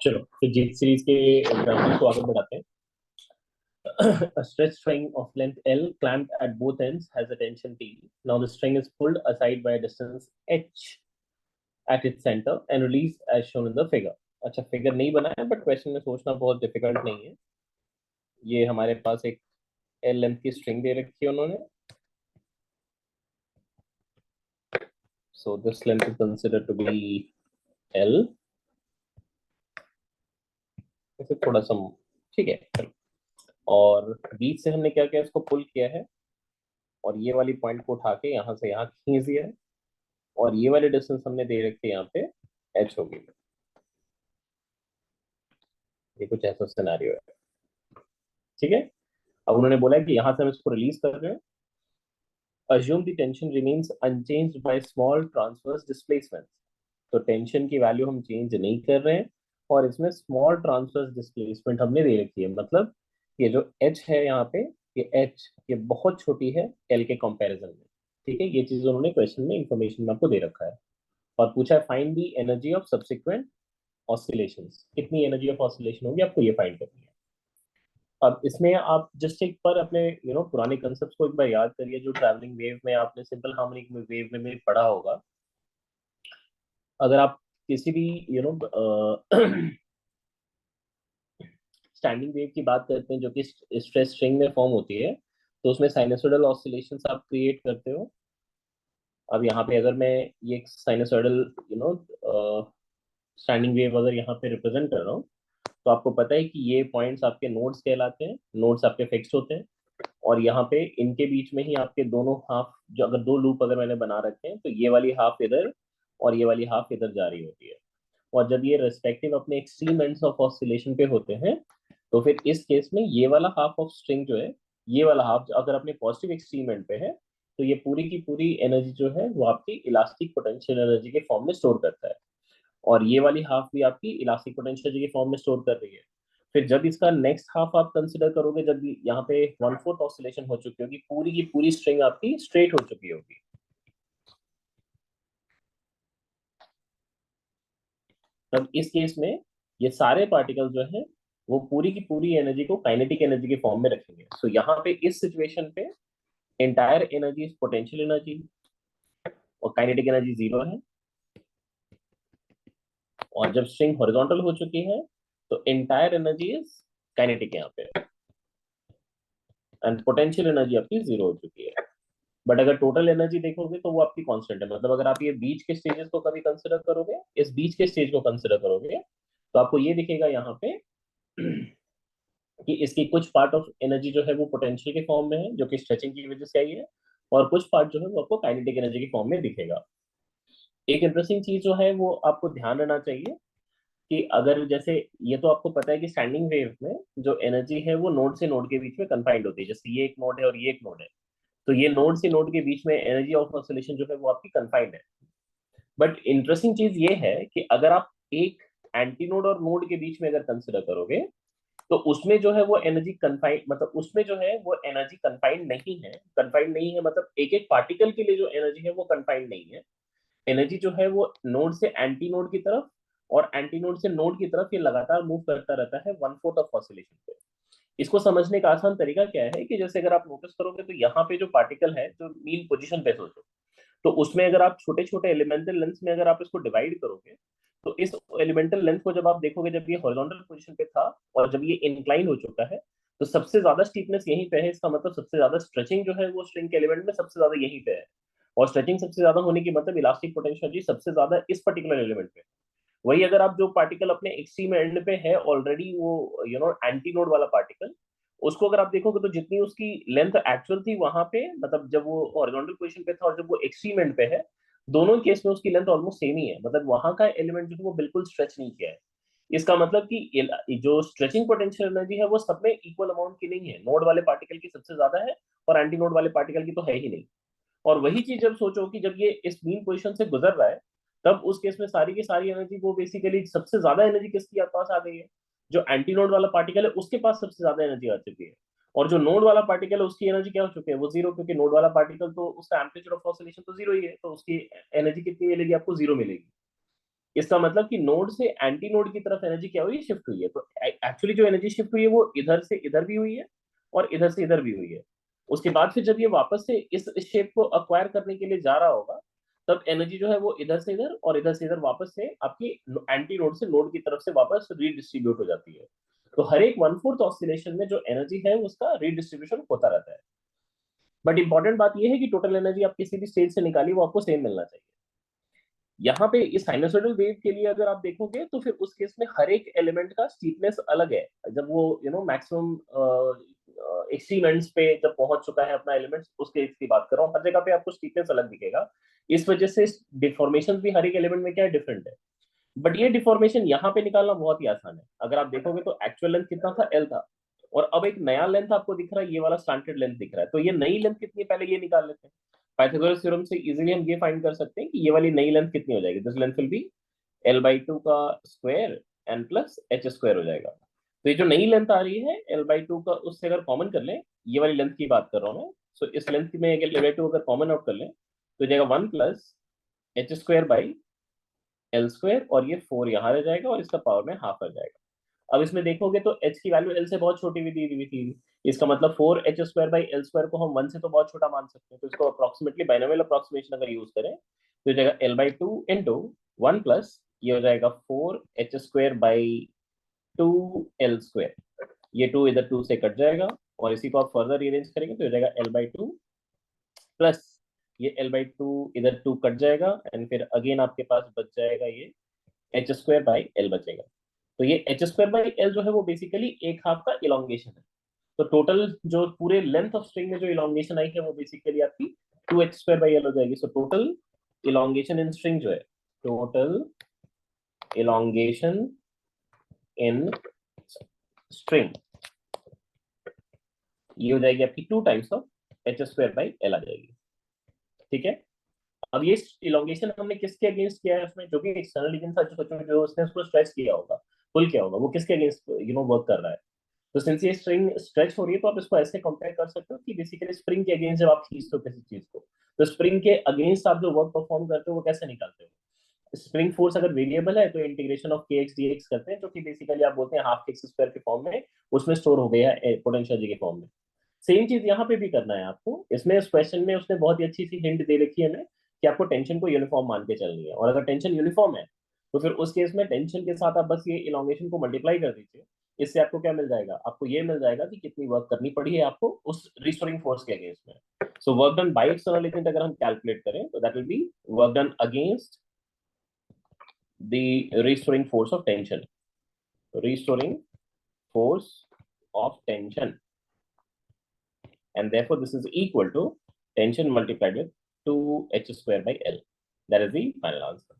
चलो तो जीत सीरीज के एग्जाम्पल को आगे बढ़ाते हैं। A stretched string of length L clamped at both ends has a tension T. Now the string is pulled aside by a distance h at its center and released as shown in the figure. अच्छा figure नहीं बना है but question में सोचना बहुत difficult नहीं है। ये हमारे पास एक एल लेंथ की स्ट्रिंग दे रखी है उन्होंने। So this length is considered to be L. इसे थोड़ा सा ठीक है चलो। और बीच से हमने क्या किया, इसको पुल किया है और ये वाली पॉइंट को उठा के यहाँ से यहाँ खींच दिया है और ये वाली डिस्टेंस हमने दे रखी है यहाँ पे h होगी। ये कुछ ऐसा सिनेरियो है, ठीक है। अब उन्होंने बोला है कि यहाँ से हम इसको रिलीज कर रहे हैं। Assume the tension remains unchanged by small transverse displacement। तो टेंशन की वैल्यू हम चेंज नहीं कर रहे हैं और इसमें स्मॉल ट्रांसवर्स डिस्प्लेसमेंट हमने दे रखी है। मतलब ये जो h है यहाँ पे, ये h ये बहुत छोटी है l के कंपैरिजन में। ठीक है, ये चीज उन्होंने क्वेश्चन में इंफॉर्मेशन में आपको दे रखा है और पूछा है find the energy of subsequent oscillations. कितनी एनर्जी ऑफ ऑसिलेशन होगी आपको ये फाइंड करनी है। अब इसमें आप जस्ट एक बार अपने पुराने कंसेप्ट को एक बार याद करिए। जो ट्रैवलिंग वेव में आपने सिंपल हार्मोनिक वेव में पढ़ा होगा। अगर आप किसी भी स्टैंडिंग वेव की बात करते हैं जो कि स्ट्रेस स्ट्रिंग में फॉर्म होती है, तो उसमें साइनसोइडल ऑसिलेशंस आप क्रिएट करते हो। अब यहाँ पे अगर मैं ये साइनसोइडल स्टैंडिंग वेव अगर यहाँ पे रिप्रेजेंट कर रहा हूँ, तो आपको पता है कि ये पॉइंट्स आपके नोड्स कहलाते हैं। नोड्स आपके फिक्स्ड होते हैं और यहाँ पे इनके बीच में ही आपके दोनों हाफ, जो अगर दो लूप अगर मैंने बना रखे हैं, तो ये वाली हाफ इधर और ये वाली हाफ इधर जा रही होती है। और जब ये रेस्पेक्टिव अपने एक्सट्रीम एंड्स ऑफ ऑसिलेशन पे होते हैं, तो फिर इस केस में ये वाला हाफ ऑफ स्ट्रिंग जो है, ये वाला हाफ अगर अपने पॉजिटिव एक्सट्रीम एंड पे है, तो ये पूरी की पूरी एनर्जी जो है वो आपकी इलास्टिक पोटेंशियल एनर्जी के फॉर्म में स्टोर करता है। और ये वाली हाफ भी आपकी इलास्टिक पोटेंशियल एनर्जी के फॉर्म में स्टोर कर रही है। फिर जब इसका नेक्स्ट हाफ आप कंसिडर करोगे, जब यहाँ पे 1/4 ऑसिलेशन हो चुकी होगी, पूरी की पूरी स्ट्रिंग आपकी स्ट्रेट हो चुकी होगी, तब इस केस में ये सारे पार्टिकल जो है वो पूरी की पूरी एनर्जी को काइनेटिक एनर्जी के फॉर्म में रखेंगे। सो यहाँ पे इस सिचुएशन पे entire energy is potential energy और काइनेटिक एनर्जी जीरो है। और जब स्ट्रिंग हॉरिजॉन्टल हो चुकी है तो एंटायर एनर्जी इज काइनेटिक यहाँ पे एंड पोटेंशियल एनर्जी आपकी जीरो हो चुकी है। बट अगर टोटल एनर्जी देखोगे तो वो आपकी कांस्टेंट है। मतलब अगर आप ये बीच के स्टेजेस को कभी कंसिडर करोगे, इस बीच के स्टेज को कंसिडर करोगे, तो आपको ये दिखेगा यहाँ पे कि इसकी कुछ पार्ट ऑफ एनर्जी जो है वो पोटेंशियल के फॉर्म में है, जो कि स्ट्रेचिंग की वजह से आई है, और कुछ पार्ट जो है वो आपको काइनेटिक एनर्जी के फॉर्म में दिखेगा। एक इंटरेस्टिंग चीज जो है वो आपको ध्यान रखना चाहिए कि अगर जैसे ये तो आपको पता है कि स्टैंडिंग वेव में जो एनर्जी है वो नोड से नोड के बीच में कंफाइंड होती है। जैसे ये एक नोड है और ये एक नोड है, तो ये नोड से नोड के बीच में एनर्जी ऑफ ऑसिलेशन जो है वो आपकी कंफाइंड है। बट इंटरेस्टिंग चीज ये है कि अगर आप एक एंटी नोड और नोड के बीच में अगर कंसिडर करोगे, तो उसमें जो है वो एनर्जी कन्फाइंड, मतलब उसमें जो है वो एनर्जी कन्फाइंड नहीं है। कन्फाइंड नहीं है मतलब एक एक पार्टिकल के लिए जो एनर्जी है वो कन्फाइंड नहीं है। एनर्जी जो है वो नोड से एंटी नोड की तरफ और एंटी नोड से नोड की तरफ ये लगातार मूव करता रहता है 1/4 ऑफ ऑसिलेशन पे। इसको समझने का आसान तरीका क्या है कि जैसे अगर आप नोटिस करोगे तो यहाँ पे जो पार्टिकल है, जो मीन पोजीशन पे सोचो, तो उसमें अगर आप छोटे छोटे एलिमेंटल लेंथ में अगर आप इसको डिवाइड करोगे, तो इस एलिमेंटल लेंथ को जब आप देखोगे, जब ये हॉरिजॉन्टल पोजीशन पे था और जब ये इंक्लाइन हो चुका है, तो सबसे ज्यादा स्टीपनेस यहीं पे है। इसका मतलब सबसे ज्यादा स्ट्रेचिंग जो है वो स्ट्रिंग के एलिमेंट में सबसे ज्यादा यहीं पे है। और स्ट्रेचिंग सबसे ज्यादा होने की मतलब इलास्टिक पोटेंशियल जी सबसे ज्यादा इस पर्टिकुलर एलिमेंट पे। वही अगर आप जो पार्टिकल अपने एक्सट्रीम एंड पे है ऑलरेडी, वो एंटी नोड वाला पार्टिकल, उसको अगर आप देखोगे तो जितनी उसकी लेंथ एक्चुअल थी वहां पे, मतलब जब वो हॉरिजॉन्टल पोजीशन पे था और जब वो एक्सट्रीम एंड पे है, दोनों केस में उसकी लेंथ ऑलमोस्ट सेम ही है। मतलब वहां का एलिमेंट जो है वो बिल्कुल स्ट्रेच नहीं किया है। इसका मतलब कि जो स्ट्रेचिंग पोटेंशियल एनर्जी है वो सब में इक्वल अमाउंट की नहीं है। नोड वाले पार्टिकल की सबसे ज्यादा है और एंटी नोड वाले पार्टिकल की तो है ही नहीं। और वही चीज जब सोचो कि जब ये इस मीन पोजीशन से गुजर रहा है, तब उस केस में सारी की सारी एनर्जी वो बेसिकली सबसे ज्यादा एनर्जी किसके पास आ गई है, जो एंटी नोड वाला पार्टिकल है उसके पास सबसे ज्यादा एनर्जी आ चुकी है। और जो नोड वाला पार्टिकल है उसकी एनर्जी क्या हो चुकी है, वो जीरो, क्योंकि नोड वाला पार्टिकल तो उसका एम्पलीट्यूड ऑफ ऑसिलेशन तो जीरो ही है, तो उसकी एनर्जी कितनी मिलेगी आपको, जीरो मिलेगी। इसका मतलब कि नोड से एंटी नोड की तरफ एनर्जी क्या हुई है, शिफ्ट हुई है। तो एक्चुअली जो एनर्जी शिफ्ट हुई है वो इधर से इधर भी हुई है और इधर से इधर भी हुई है। उसके बाद फिर जब ये वापस से इस शेप को अक्वायर करने के लिए जा रहा होगा, तब एनर्जी जो है वो इधर से इधर और इधर से इधर वापस से आपकी एंटी नोड से नोड की तरफ से वापस रीडिस्ट्रीब्यूट हो जाती है। तो हर एक 1/4 ऑसिलेशन में जो एनर्जी है उसका रीडिस्ट्रीब्यूशन होता रहता है। बट इंपॉर्टेंट बात यह है कि टोटल एनर्जी आप किसी भी स्टेज से निकाली वो आपको सेम मिलना चाहिए। यहाँ पे इस साइनसोइडल वेव के लिए अगर आप देखोगे तो फिर उस केस में हर एक एलिमेंट का स्टीपनेस अलग है। जब वो मैक्सिमम एक्सट्रीम एंड्स पे जब पहुंच चुका है अपना एलिमेंट, उस केस की बात कर रहा हूँ, हर जगह पे आपको स्टीपनेस अलग दिखेगा। इस वजह से डिफॉर्मेशन भी हर एक एलिमेंट में क्या है, डिफरेंट है। बट ये डिफॉर्मेशन यहाँ पे निकालना बहुत ही आसान है। अगर आप देखोगे तो एक्चुअल लेंथ कितना था, एल था, और अब एक नया लेंथ आपको दिख रहा है, ये वाला स्टैंडर्ड लेंथ दिख रहा है। तो ये नई लेंथ कितनी है पहले ये निकाल लेते हैं। पाइथागोरस थ्योरम से इजीली हम ये फाइंड कर सकते हैं कि ये वाली नई लेंथ कितनी हो जाएगी। This length will be L/2 का square n plus H square हो जाएगा। तो ये जो नई लेंथ आ रही है L/2 का, उससे अगर कॉमन कर ले, ये वाली लेंथ की बात कर रहा हूँ मैं। सो इस लेंथ में अगर L/2 अगर कॉमन आउट कर ले तो जाएगा 1 plus H square by L square, और ये 4 यहाँ रह जाएगा और इसका पावर में हाफ आ जाएगा। अब इसमें देखोगे तो h की वैल्यू l से बहुत छोटी भी दी हुई थी। इसका मतलब 4h² बाई एल स्क्वायर को हम 1 से तो बहुत छोटा मान सकते हैं। तो इसको अप्रोक्सीमेटली बाइनोमियल अप्रोक्सीमेशन अगर यूज करें तो जाएगा L/2 इंटू 1 प्लस ये हो जाएगा 4h² बाई 2 L स्क्वायर। ये 2 इधर 2 से कट जाएगा और इसी को आप फर्दर रीअरेंज करेंगे तो हो जाएगा L/2 प्लस ये L/2 इधर 2 कट जाएगा एंड फिर अगेन आपके पास बच जाएगा ये h² बाई एल बचेगा। तो ये h² बाई एल जो है वो बेसिकली एक हाफ का इलोंगेशन है। तो टोटल जो पूरे लेंथ ऑफ स्ट्रिंग में जो इलोंगेशन आई है वो बेसिकली आपकी 2h² बाई एल हो जाएगी। So total elongation in string जो है, टोटल इलोंगेशन इन स्ट्रिंग, ये हो जाएगी आपकी 2 times of h² by L आ जाएगी। ठीक है। अब ये इलोंगेशन हमने किसके अगेंस्ट किया है, उसमें जो भी एक्सटर्नल रीजन था, जो सोचो जो उसने उसको स्ट्रेच किया होगा, पुल किया होगा, वो किसके अगेंस्ट वर्क कर रहा है। तो सिंस ये स्ट्रिंग स्ट्रेच हो रही है तो आप इसको ऐसे कंपेयर कर सकते हो कि बेसिकली स्प्रिंग के अगेंस्ट जब आप खींचते हो किसी चीज को, तो स्प्रिंग के अगेंस्ट आप जो वर्क परफॉर्म करते हो वो कैसे निकालते हो। स्प्रिंग फोर्स अगर वेरिएबल है तो इंटीग्रेशन ऑफ के एक्स डी एक्स करते हैं, जो कि बेसिकली आप बोलते हैं हाफ एक्स स्क्वायर के फॉर्म में उसमें स्टोर हो गया है पोटेंशियल के फॉर्म में। सेम चीज यहाँ पे भी करना है आपको। इसमें इस क्वेश्चन में उसने बहुत ही अच्छी सी हिंट दे रखी है हमें कि आपको टेंशन को यूनिफॉर्म मान के चलनी है, और अगर टेंशन यूनिफॉर्म है तो फिर उस केस में टेंशन के साथ आप बस ये इलोंगेशन को मल्टीप्लाई कर दीजिए। इससे आपको क्या मिल जाएगा, आपको ये मिल जाएगा कि कितनी वर्क करनी पड़ी है आपको उस रिस्टोरिंग फोर्स के अगेंस्ट में। So work done by external agent अगर हम कैलकुलेट करें तो that will be work done against the restoring force of tension, restoring force of tension, and therefore this is equal to tension multiplied with 2h² by L. That is the final answer.